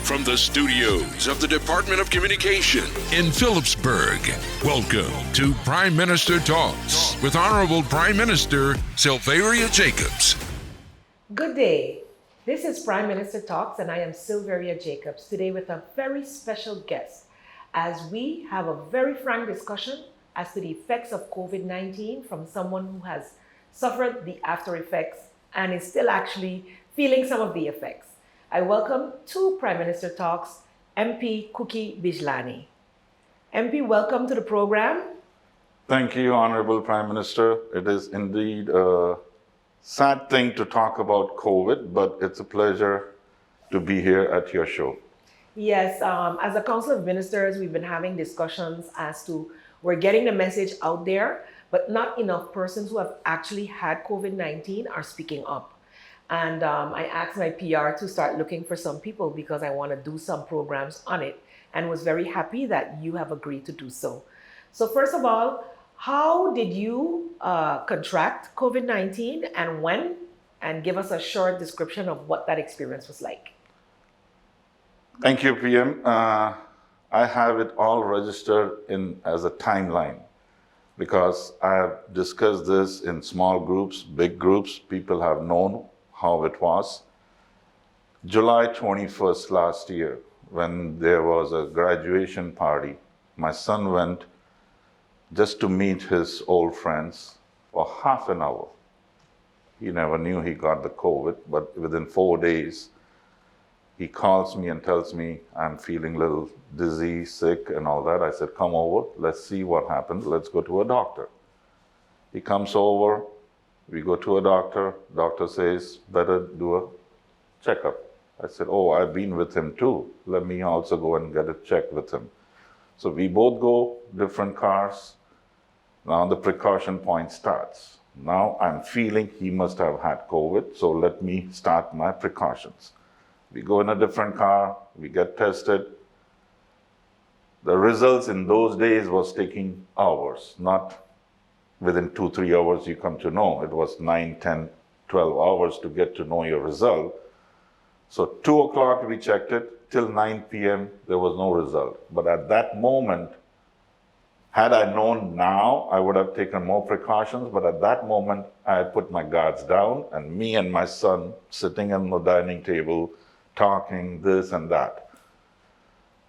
from the studios of the Department of Communication in Phillipsburg, welcome to Prime Minister Talks with Honorable Prime Minister Silveria Jacobs. Good day. This is Prime Minister Talks and I am Silveria Jacobs today with a very special guest as we have a very frank discussion as to the effects of COVID-19 from someone who has suffered the after effects and is still actually feeling some of the effects. I welcome to Prime Minister Talks MP Bijlani. MP, welcome to the program. Thank you, Honorable Prime Minister. It is indeed a sad thing to talk about COVID, but it's a pleasure to be here at your show. Yes, as a Council of Ministers, we've been having discussions as to we're getting the message out there, but not enough persons who have actually had COVID-19 are speaking up. And I asked my PR to start looking for some people because I want to do some programs on it and was very happy that you have agreed to do so. So first of all, how did you contract COVID-19 and when? And give us a short description of what that experience was like. Thank you, PM. I have it all registered as a timeline because I have discussed this in small groups, big groups. People have known how it was. July 21st last year, when there was a graduation party, my son went just to meet his old friends for half an hour. He never knew he got the COVID, but within 4 days, he calls me and tells me, I'm feeling a little dizzy, sick, and all that. I said, come over, let's see what happens. Let's go to a doctor. He comes over, we go to a doctor. Doctor says, better do a checkup. I said, oh, I've been with him too. Let me also go and get a check with him. So we both go, different cars. Now the precaution point starts. Now I'm feeling he must have had COVID, so let me start my precautions. We go in a different car, we get tested. The results in those days was taking hours, not within 2-3 hours you come to know. It was 9, 10, 12 hours to get to know your result. So 2 o'clock we checked it, till 9 p.m. there was no result. But at that moment, had I known now, I would have taken more precautions, but at that moment, I had put my guards down and me and my son sitting on the dining table, talking this and that.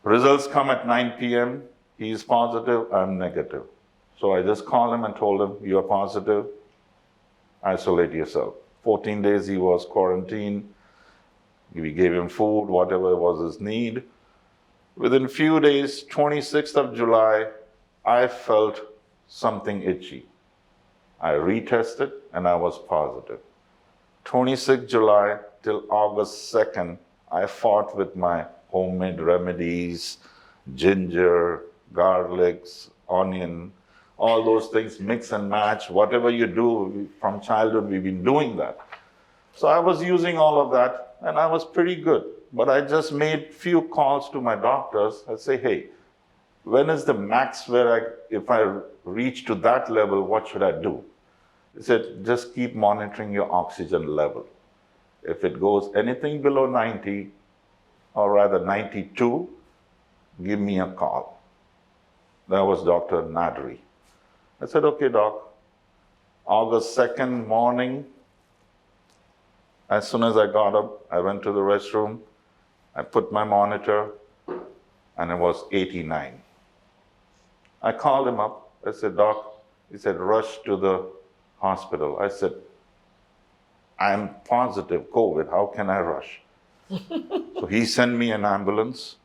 Results come at 9 p.m., he's positive, I'm negative. So I just called him and told him, you're positive, isolate yourself. 14 days he was quarantined, we gave him food, whatever was his need. Within a few days, 26th of July, I felt something itchy. I retested and I was positive. 26th July till August 2nd, I fought with my homemade remedies, ginger, garlics, onion, all those things, mix and match, whatever you do from childhood, we've been doing that. So I was using all of that and I was pretty good. But I just made few calls to my doctors. I'd say, hey, when is the max where if I reach to that level, what should I do? They said, just keep monitoring your oxygen level. If it goes anything below 90, or rather 92, give me a call. That was Dr. Nadri. I said, okay, doc. August 2nd morning, as soon as I got up, I went to the restroom, I put my monitor, and it was 89. I called him up, I said, doc, he said, rush to the hospital. I said, I'm positive COVID, how can I rush? So he sent me an ambulance,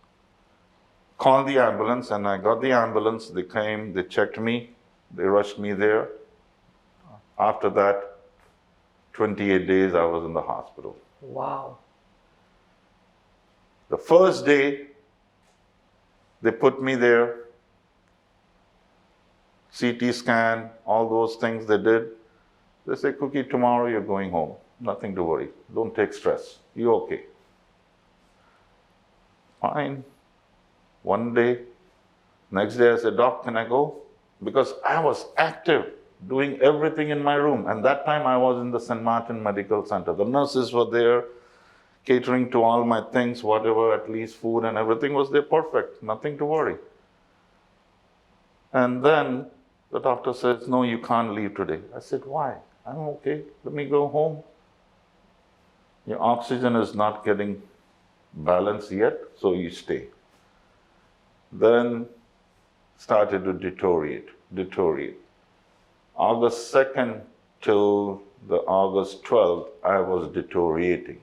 called the ambulance, and I got the ambulance. They came, they checked me, they rushed me there. After that, 28 days I was in the hospital. Wow. The first day, they put me there, CT scan, all those things they did. They say, Cookie, tomorrow you're going home. Nothing to worry. Don't take stress. You're okay. Fine. One day, next day I said, Doc, can I go? Because I was active, doing everything in my room. And that time I was in the St. Maarten Medical Center. The nurses were there, catering to all my things, whatever, at least food and everything was there perfect, nothing to worry. And then the doctor says, no, you can't leave today. I said, why? I'm okay, let me go home. Your oxygen is not getting balanced yet, so you stay. Then started to deteriorate. August 2nd till the August 12th, I was deteriorating.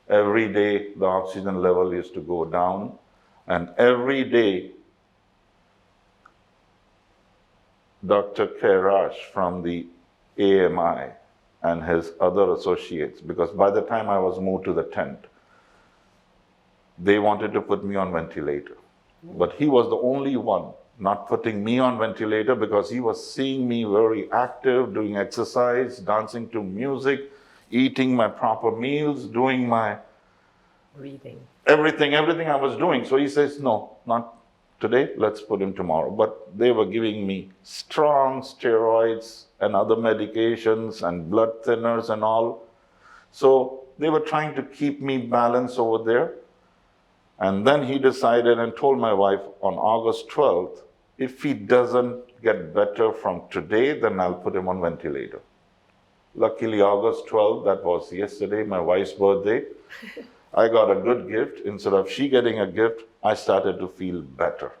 Every day, the oxygen level used to go down, and every day, Dr. Kairash from the AMI and his other associates, because by the time I was moved to the tent, they wanted to put me on ventilator. But he was the only one not putting me on ventilator because he was seeing me very active, doing exercise, dancing to music, eating my proper meals, doing my Breathing. everything I was doing. So he says, no, not today, let's put him tomorrow. But they were giving me strong steroids and other medications and blood thinners and all. So they were trying to keep me balanced over there. And then he decided and told my wife on August 12th, if he doesn't get better from today, then I'll put him on ventilator. Luckily, August 12th, that was yesterday, my wife's birthday, I got a good gift. Instead of she getting a gift, I started to feel better.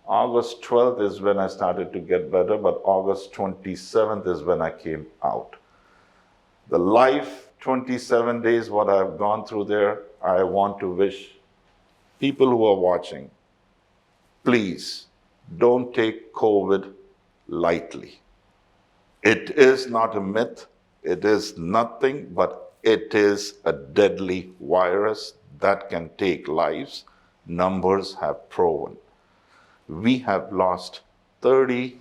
August 12th is when I started to get better, but August 27th is when I came out. The life, 27 days, what I've gone through there, I want to wish people who are watching, please don't take COVID lightly. It is not a myth. It is nothing, but it is a deadly virus that can take lives. Numbers have proven. We have lost 39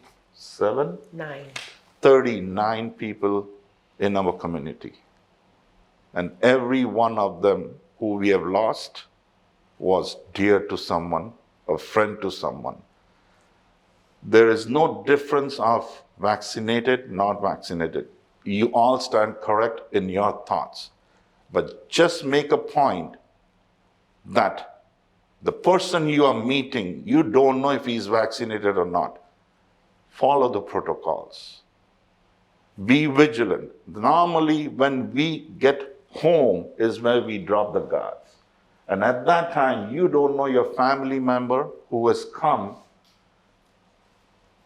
people in our community. And every one of them who we have lost was dear to someone, a friend to someone. There is no difference of vaccinated, not vaccinated. You all stand correct in your thoughts. But just make a point that the person you are meeting, you don't know if he's vaccinated or not. Follow the protocols. Be vigilant. Normally, when we get home is where we drop the guards. And at that time, you don't know your family member who has come,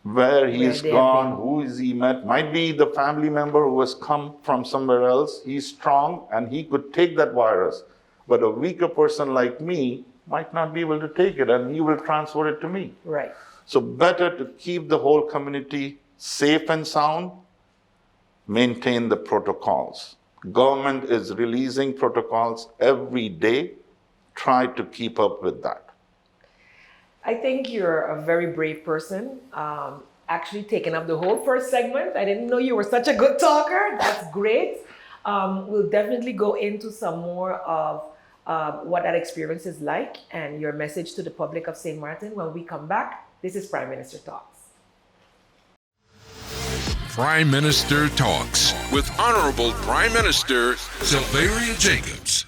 where he is gone, who is he met. Might be the family member who has come from somewhere else. He's strong and he could take that virus. But a weaker person like me might not be able to take it and he will transfer it to me. Right. So better to keep the whole community safe and sound, maintain the protocols. Government is releasing protocols every day. Try to keep up with that. I think you're a very brave person. Actually taking up the whole first segment. I didn't know you were such a good talker. That's great. We'll definitely go into some more of what that experience is like and your message to the public of St. Maarten when we come back. This is Prime Minister Talks. Prime Minister Talks with Honorable Prime Minister Silveria Jacobs.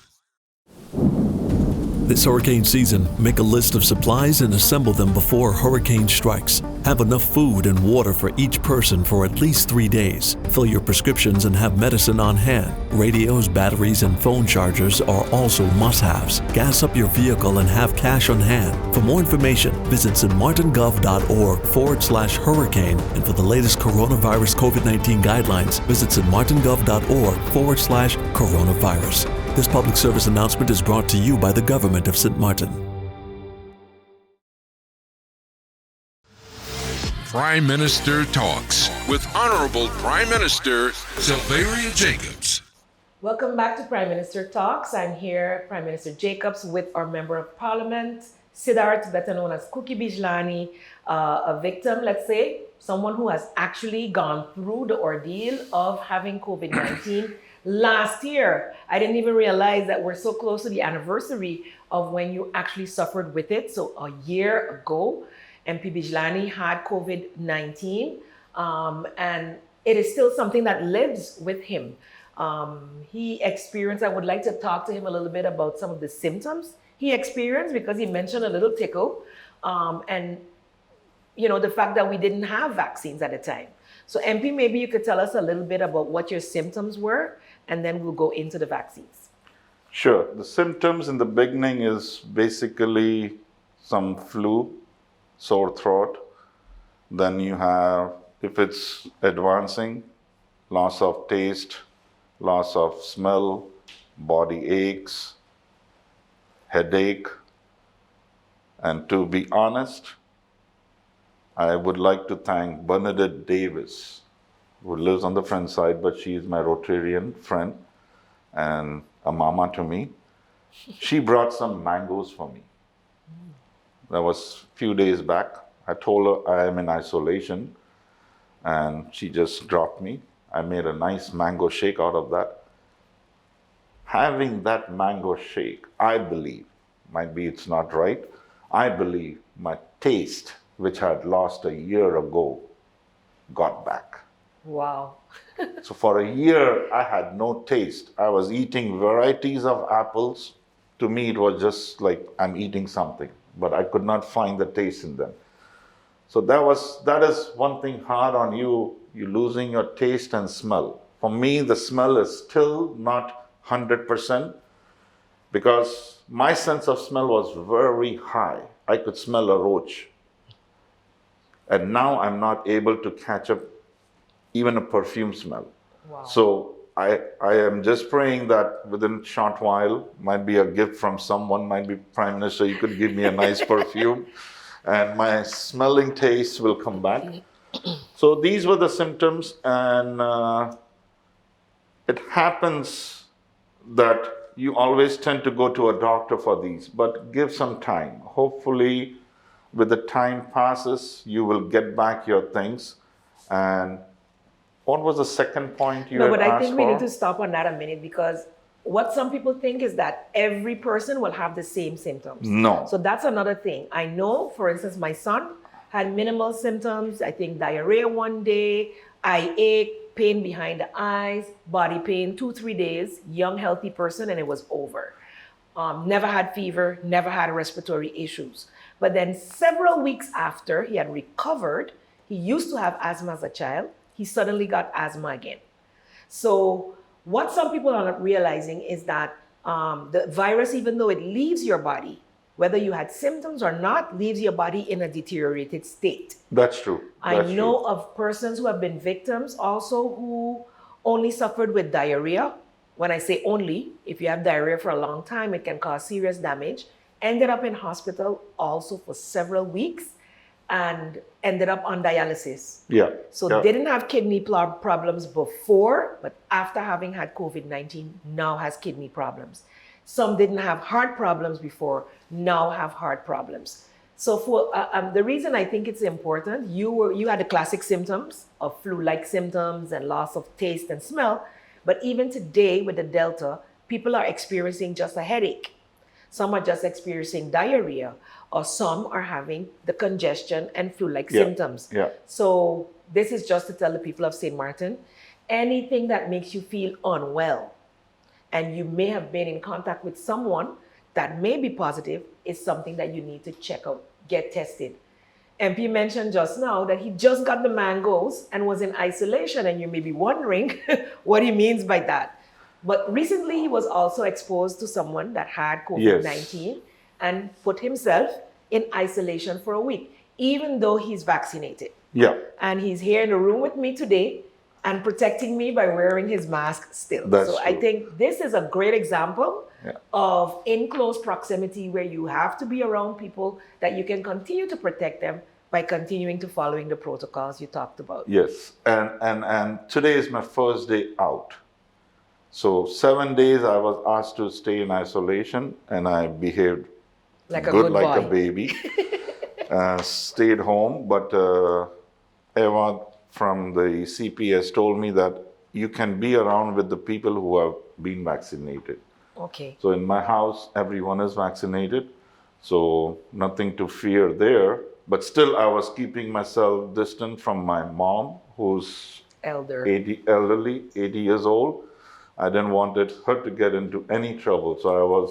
This hurricane season, make a list of supplies and assemble them before hurricane strikes. Have enough food and water for each person for at least 3 days. Fill your prescriptions and have medicine on hand. Radios, batteries, and phone chargers are also must-haves. Gas up your vehicle and have cash on hand. For more information, visit stmartingov.org/hurricane. And for the latest coronavirus COVID-19 guidelines, visit stmartingov.org/coronavirus. This public service announcement is brought to you by the government of St. Maarten. Prime Minister Talks with Honorable Prime Minister Silveria Jacobs. Welcome back to Prime Minister Talks. I'm here, Prime Minister Jacobs, with our Member of Parliament, Sidharth, better known as Cookie Bijlani, a victim, let's say, someone who has actually gone through the ordeal of having COVID-19 last year. I didn't even realize that we're so close to the anniversary of when you actually suffered with it. So a year ago, MP Bijlani had COVID-19, and it is still something that lives with him. He experienced, I would like to talk to him a little bit about some of the symptoms he experienced, because he mentioned a little tickle, and the fact that we didn't have vaccines at the time. So MP, maybe you could tell us a little bit about what your symptoms were, and then we'll go into the vaccines. Sure. The symptoms in the beginning is basically some flu, sore throat. Then you have, if it's advancing, loss of taste, loss of smell, body aches, headache. And to be honest, I would like to thank Bernadette Davis, who lives on the friend side, but she is my Rotarian friend and a mama to me. She brought some mangoes for me. That was a few days back. I told her I am in isolation, and she just dropped me. I made a nice mango shake out of that. Having that mango shake, I believe, might be it's not right, I believe my taste, which I had lost a year ago, got back. Wow. So for a year, I had no taste. I was eating varieties of apples. To me, it was just like I'm eating something, but I could not find the taste in them. So that is one thing hard on you losing your taste and smell. For me, the smell is still not 100%, because my sense of smell was very high. I could smell a roach. And now I'm not able to catch up even a perfume smell. Wow. So I am just praying that within a short while, might be a gift from someone, might be Prime Minister, you could give me a nice perfume, and my smelling taste will come back. So these were the symptoms, and it happens that you always tend to go to a doctor for these, but give some time. Hopefully, with the time passes, you will get back your things. And what was the second point you had asked for? No, but I think we need to stop on that a minute, because what some people think is that every person will have the same symptoms. No. So that's another thing. I know, for instance, my son had minimal symptoms. I think diarrhea one day, eye ache, pain behind the eyes, body pain 2-3 days, young, healthy person, and it was over. Never had fever, never had respiratory issues. But then several weeks after he had recovered, he used to have asthma as a child. He suddenly got asthma again. So what some people are not realizing is that the virus, even though it leaves your body, whether you had symptoms or not, leaves your body in a deteriorated state. That's true. I know of persons who have been victims also who only suffered with diarrhea. When I say only, if you have diarrhea for a long time, it can cause serious damage. Ended up in hospital also for several weeks and ended up on dialysis. Yeah. So didn't have kidney problems before, but after having had COVID-19, now has kidney problems. Some didn't have heart problems before, now have heart problems. So for the reason I think it's important, you had the classic symptoms of flu-like symptoms and loss of taste and smell, but even today with the Delta, people are experiencing just a headache. Some are just experiencing diarrhea, or some are having the congestion and flu-like symptoms. Yeah. So this is just to tell the people of St. Maarten, anything that makes you feel unwell, and you may have been in contact with someone that may be positive, is something that you need to check out, get tested. MP mentioned just now that he just got the mangoes and was in isolation, and you may be wondering what he means by that. But recently he was also exposed to someone that had COVID-19 and put himself in isolation for a week, even though he's vaccinated. Yeah. And he's here in the room with me today and protecting me by wearing his mask still. That's so true. I think this is a great example of in close proximity where you have to be around people that you can continue to protect them by continuing to following the protocols you talked about. Yes. And today is my first day out. So 7 days I was asked to stay in isolation, and I behaved Like a good good like boy. a baby. Stayed home, but Eva from the CPS told me that you can be around with the people who have been vaccinated. Okay. So in my house, everyone is vaccinated, so nothing to fear there. But still, I was keeping myself distant from my mom, who's Elder. 80 years old. I didn't want her to get into any trouble. So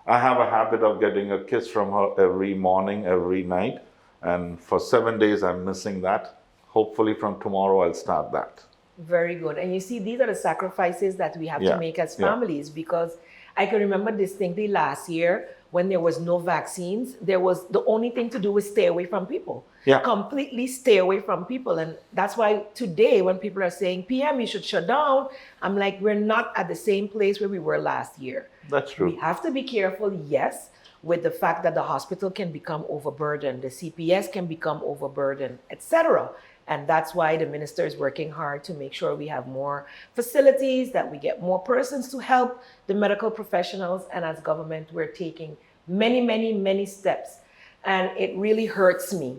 I have a habit of getting a kiss from her every morning, every night. And for 7 days, I'm missing that. Hopefully from tomorrow, I'll start that. Very good. And you see, these are the sacrifices that we have to make as families, because I can remember distinctly last year when there was no vaccines, the only thing to do was stay away from people. Yeah. Completely stay away from people. And that's why today when people are saying, PM, you should shut down, I'm like, we're not at the same place where we were last year. That's true. We have to be careful, yes, with the fact that the hospital can become overburdened, the CPS can become overburdened, etc. And that's why the minister is working hard to make sure we have more facilities, that we get more persons to help the medical professionals. And as government, we're taking many, many, many steps. And it really hurts me,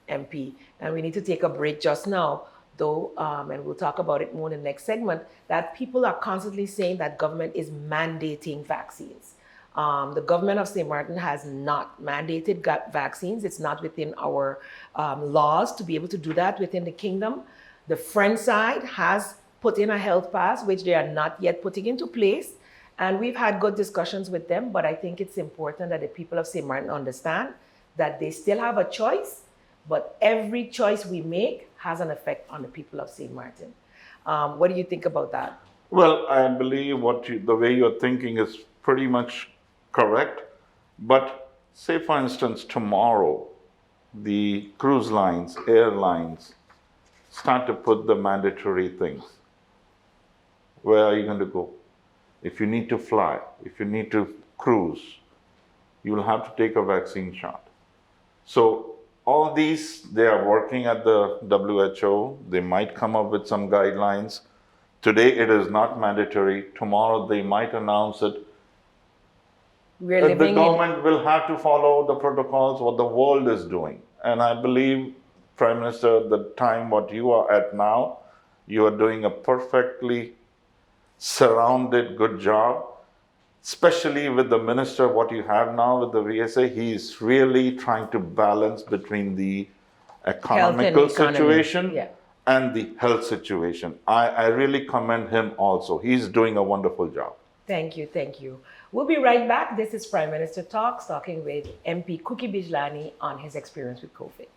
MP. And we need to take a break just now, though, and we'll talk about it more in the next segment, that people are constantly saying that government is mandating vaccines. The government of St. Maarten has not mandated vaccines. It's not within our laws to be able to do that within the kingdom. The French side has put in a health pass, which they are not yet putting into place. And we've had good discussions with them, but I think it's important that the people of St. Maarten understand that they still have a choice, but every choice we make has an effect on the people of St. Maarten. What do you think about that? Well, I believe the way you're thinking is pretty much correct. But say, for instance, tomorrow, the cruise lines, airlines start to put the mandatory things. Where are you going to go? If you need to fly, if you need to cruise, you'll have to take a vaccine shot. So all these, they are working at the WHO. They might come up with some guidelines. Today it is not mandatory. Tomorrow they might announce it. The government will have to follow the protocols, what the world is doing. And I believe, Prime Minister, the time what you are at now, you are doing a perfectly surrounded good job, especially with the minister, what you have now with the VSA. He is really trying to balance between the economical situation and the health situation. I really commend him also. He's doing a wonderful job. Thank you, thank you. We'll be right back. This is Prime Minister Talks, talking with MP Bijlani on his experience with COVID.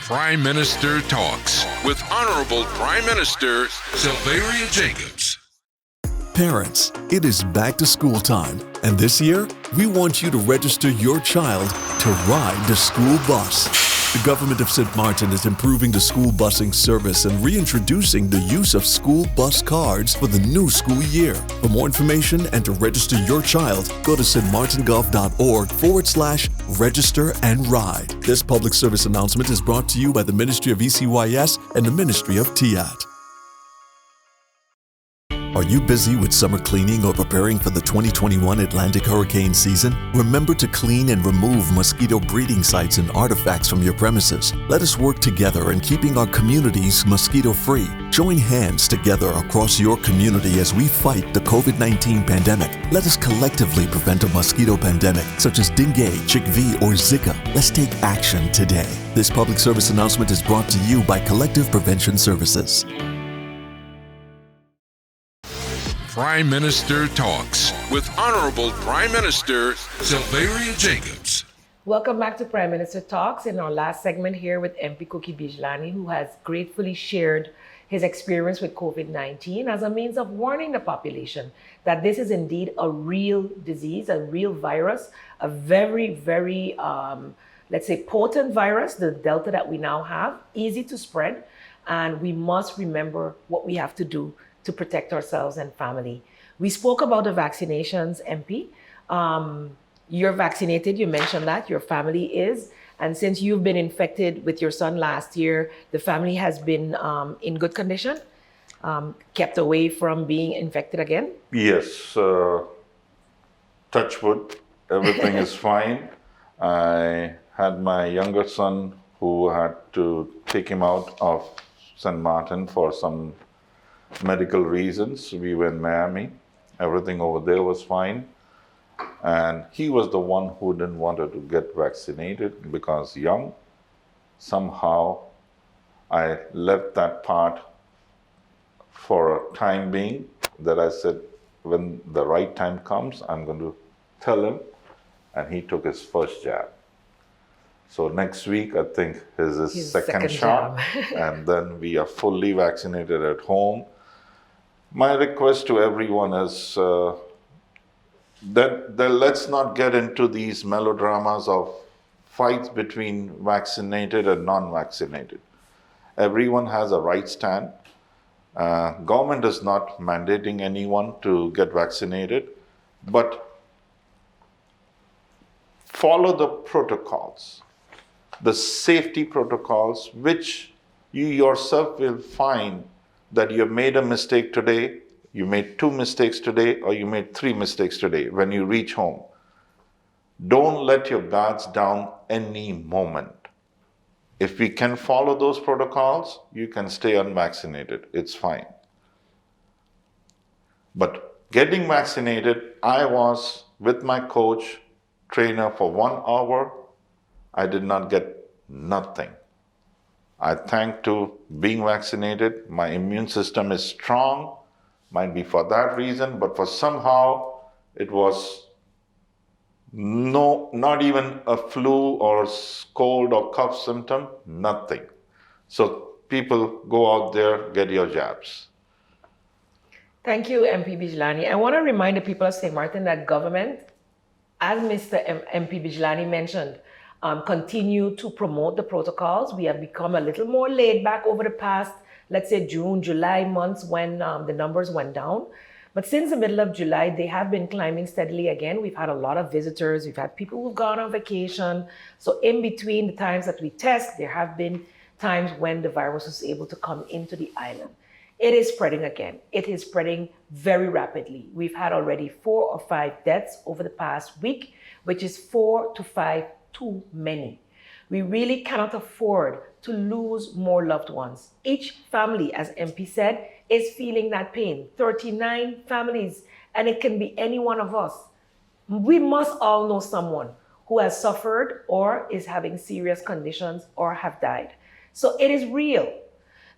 Prime Minister Talks with Honorable Prime Minister Silveria Jacobs. Parents, it is back to school time, and this year, we want you to register your child to ride the school bus. The government of St. Maarten is improving the school busing service and reintroducing the use of school bus cards for the new school year. For more information and to register your child, go to stmartengov.org/register and ride. This public service announcement is brought to you by the Ministry of ECYS and the Ministry of TIAT. Are you busy with summer cleaning or preparing for the 2021 Atlantic hurricane season? Remember to clean and remove mosquito breeding sites and artifacts from your premises. Let us work together in keeping our communities mosquito-free. Join hands together across your community as we fight the COVID-19 pandemic. Let us collectively prevent a mosquito pandemic such as dengue, chikungunya, or Zika. Let's take action today. This public service announcement is brought to you by Collective Prevention Services. Prime Minister Talks with Honorable Prime Minister Silveria Jacobs. Welcome back to Prime Minister Talks in our last segment here with MP Bijlani, who has gratefully shared his experience with COVID-19 as a means of warning the population that this is indeed a real disease, a real virus, a very, very, let's say, potent virus, the Delta that we now have, easy to spread. And we must remember what we have to do to protect ourselves and family. We spoke about the vaccinations, MP. You're vaccinated, you mentioned that, your family is. And since you've been infected with your son last year, the family has been in good condition, kept away from being infected again? Yes, touch wood, everything is fine. I had my younger son who had to take him out of St. Maarten for some medical reasons. We were in Miami. Everything over there was fine. And he was the one who didn't want to get vaccinated because young. Somehow I left that part for a time being that I said, when the right time comes, I'm going to tell him. And he took his first jab. So next week, I think is his second shot. And then we are fully vaccinated at home. My request to everyone is that let's not get into these melodramas of fights between vaccinated and non-vaccinated. Everyone has a right stand. Government is not mandating anyone to get vaccinated, but follow the protocols, the safety protocols, which you yourself will find that you have made a mistake today, you made 2 mistakes today, or you made 3 mistakes today when you reach home. Don't let your guards down any moment. If we can follow those protocols, you can stay unvaccinated. It's fine. But getting vaccinated, I was with my coach, trainer for 1 hour. I did not get nothing. I thank to being vaccinated. My immune system is strong. Might be for that reason, but for somehow it was not even a flu or cold or cough symptom, nothing. So people go out there, get your jabs. Thank you, MP Bijlani. I want to remind the people of St. Maarten that government, as Mr. MP Bijlani mentioned, continue to promote the protocols. We have become a little more laid back over the past, let's say June, July months when the numbers went down. But since the middle of July, they have been climbing steadily again. We've had a lot of visitors. We've had people who've gone on vacation. So in between the times that we test, there have been times when the virus was able to come into the island. It is spreading again. It is spreading very rapidly. We've had already 4 or 5 deaths over the past week, which is 4 to 5 too many. We really cannot afford to lose more loved ones. Each family, as MP said, is feeling that pain. 39 families, and it can be any one of us. We must all know someone who has suffered or is having serious conditions or have died. So it is real.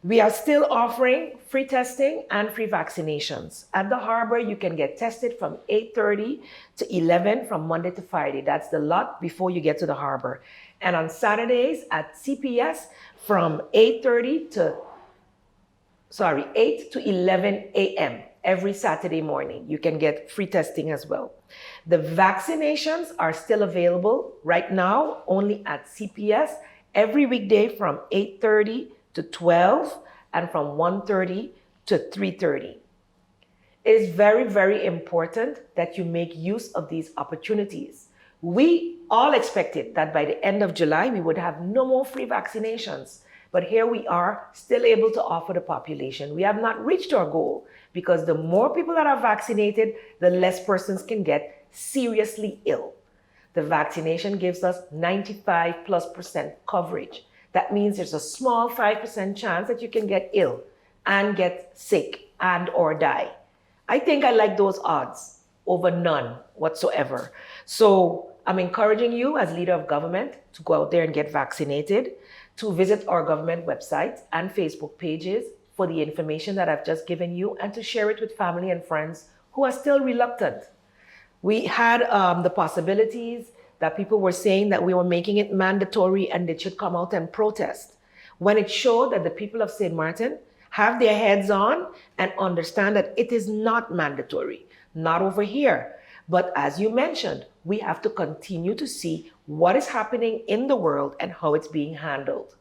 We are still offering free testing and free vaccinations. At the harbor, you can get tested from 8:30 to 11 from Monday to Friday. That's the lot before you get to the harbor. And on Saturdays at CPS from 8 to 11 a.m. every Saturday morning. You can get free testing as well. The vaccinations are still available right now only at CPS every weekday from 8:30 to 12 and from 1:30 to 3:30. It is very, very important that you make use of these opportunities. We all expected that by the end of July, we would have no more free vaccinations. But here we are, still able to offer the population. We have not reached our goal because the more people that are vaccinated, the less persons can get seriously ill. The vaccination gives us 95+% coverage. That means there's a small 5% chance that you can get ill and get sick and or die. I think I like those odds over none whatsoever. So I'm encouraging you as leader of government to go out there and get vaccinated, to visit our government website and Facebook pages for the information that I've just given you and to share it with family and friends who are still reluctant. We had the possibilities that people were saying that we were making it mandatory and they should come out and protest, when it showed that the people of St. Maarten have their heads on and understand that it is not mandatory, not over here. But as you mentioned, we have to continue to see what is happening in the world and how it's being handled.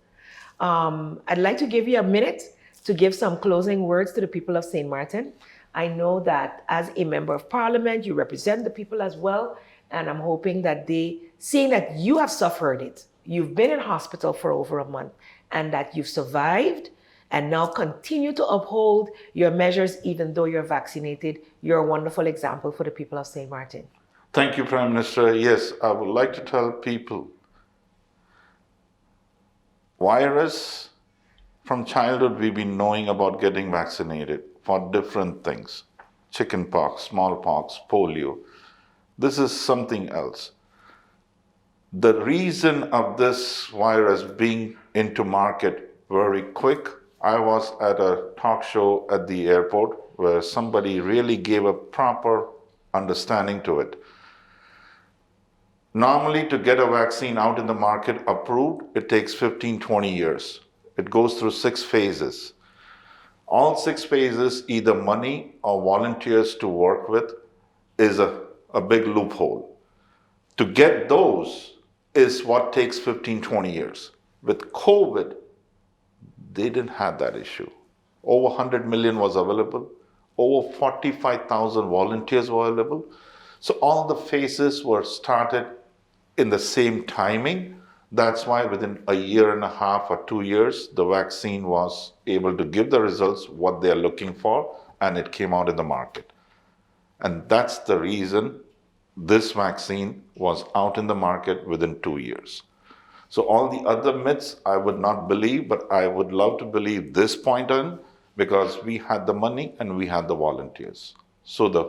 I'd like to give you a minute to give some closing words to the people of St. Maarten. I know that as a member of parliament, you represent the people as well. And I'm hoping that seeing that you have suffered it, you've been in hospital for over a month, and that you've survived and now continue to uphold your measures even though you're vaccinated. You're a wonderful example for the people of St. Maarten. Thank you, Prime Minister. Yes, I would like to tell people, virus, from childhood we've been knowing about getting vaccinated for different things. Chickenpox, smallpox, polio. This is something else. The reason of this virus being into market very quick, I was at a talk show at the airport where somebody really gave a proper understanding to it. Normally, to get a vaccine out in the market approved, it takes 15, 20 years. It goes through 6 phases. All 6 phases, either money or volunteers to work with, is a big loophole. To get those is what takes 15, 20 years. With COVID, they didn't have that issue. Over 100 million was available. Over 45,000 volunteers were available. So all the phases were started in the same timing. That's why within a year and a half or 2 years, the vaccine was able to give the results what they're looking for, and it came out in the market. And that's the reason this vaccine was out in the market within 2 years. So all the other myths I would not believe, but I would love to believe this point on, because we had the money and we had the volunteers. So the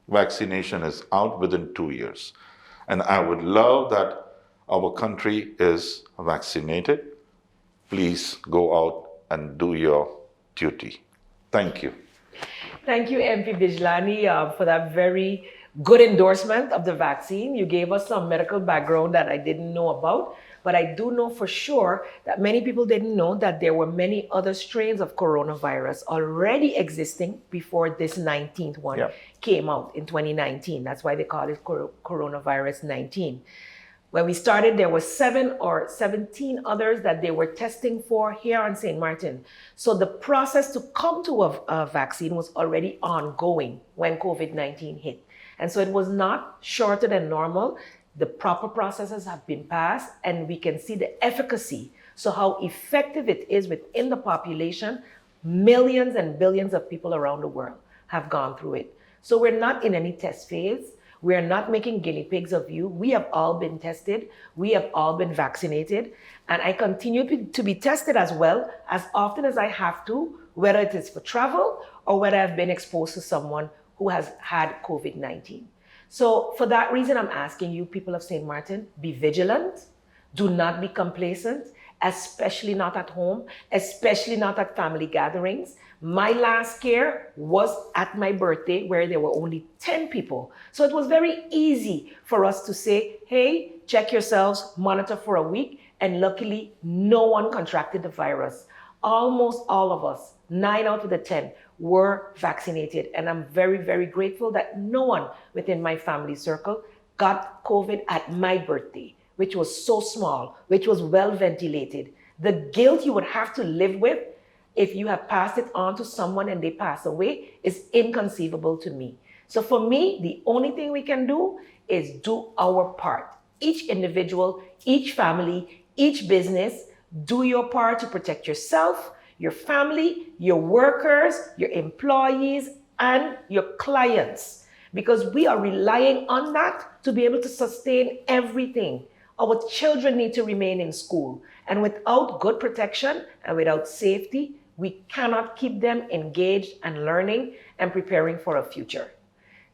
vaccination is out within 2 years. And I would love that our country is vaccinated. Please go out and do your duty. Thank you. Thank you, MP Bijlani, for that very good endorsement of the vaccine. You gave us some medical background that I didn't know about, but I do know for sure that many people didn't know that there were many other strains of coronavirus already existing before this 19th one came out in 2019. That's why they call it coronavirus 19. When we started, there were 7 or 17 others that they were testing for here on St. Maarten. So the process to come to a vaccine was already ongoing when COVID-19 hit. And so it was not shorter than normal. The proper processes have been passed, and we can see the efficacy. So how effective it is within the population, millions and billions of people around the world have gone through it. So we're not in any test phase. We are not making guinea pigs of you. We have all been tested. We have all been vaccinated. And I continue to be tested as well, as often as I have to, whether it is for travel or whether I've been exposed to someone who has had COVID-19. So for that reason, I'm asking you, people of St. Maarten, be vigilant. Do not be complacent, especially not at home, especially not at family gatherings. My last scare was at my birthday, where there were only 10 people. So it was very easy for us to say, hey, check yourselves, monitor for a week. And luckily, no one contracted the virus. Almost all of us, 9 out of the 10, were vaccinated. And I'm very, very grateful that no one within my family circle got COVID at my birthday, which was so small, which was well ventilated. The guilt you would have to live with if you have passed it on to someone and they pass away is inconceivable to me. So for me, the only thing we can do is do our part. Each individual, each family, each business, do your part to protect yourself, your family, your workers, your employees, and your clients, because we are relying on that to be able to sustain everything. Our children need to remain in school, and without good protection and without safety, we cannot keep them engaged and learning and preparing for a future.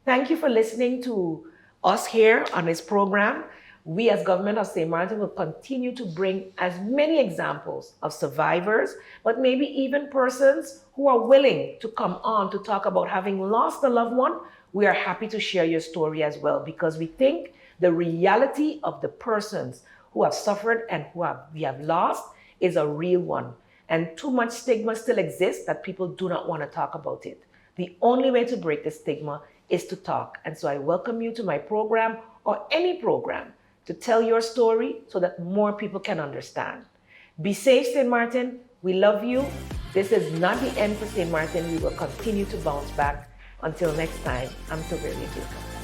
Thank you for listening to us here on this program. We as Government of St. Maarten will continue to bring as many examples of survivors, but maybe even persons who are willing to come on to talk about having lost a loved one. We are happy to share your story as well, because we think the reality of the persons who have suffered and we have lost is a real one. And too much stigma still exists that people do not want to talk about it. The only way to break the stigma is to talk. And so I welcome you to my program or any program to tell your story so that more people can understand. Be safe, St. Maarten. We love you. This is not the end for St. Maarten. We will continue to bounce back. Until next time, I'm Silveria Jacobs.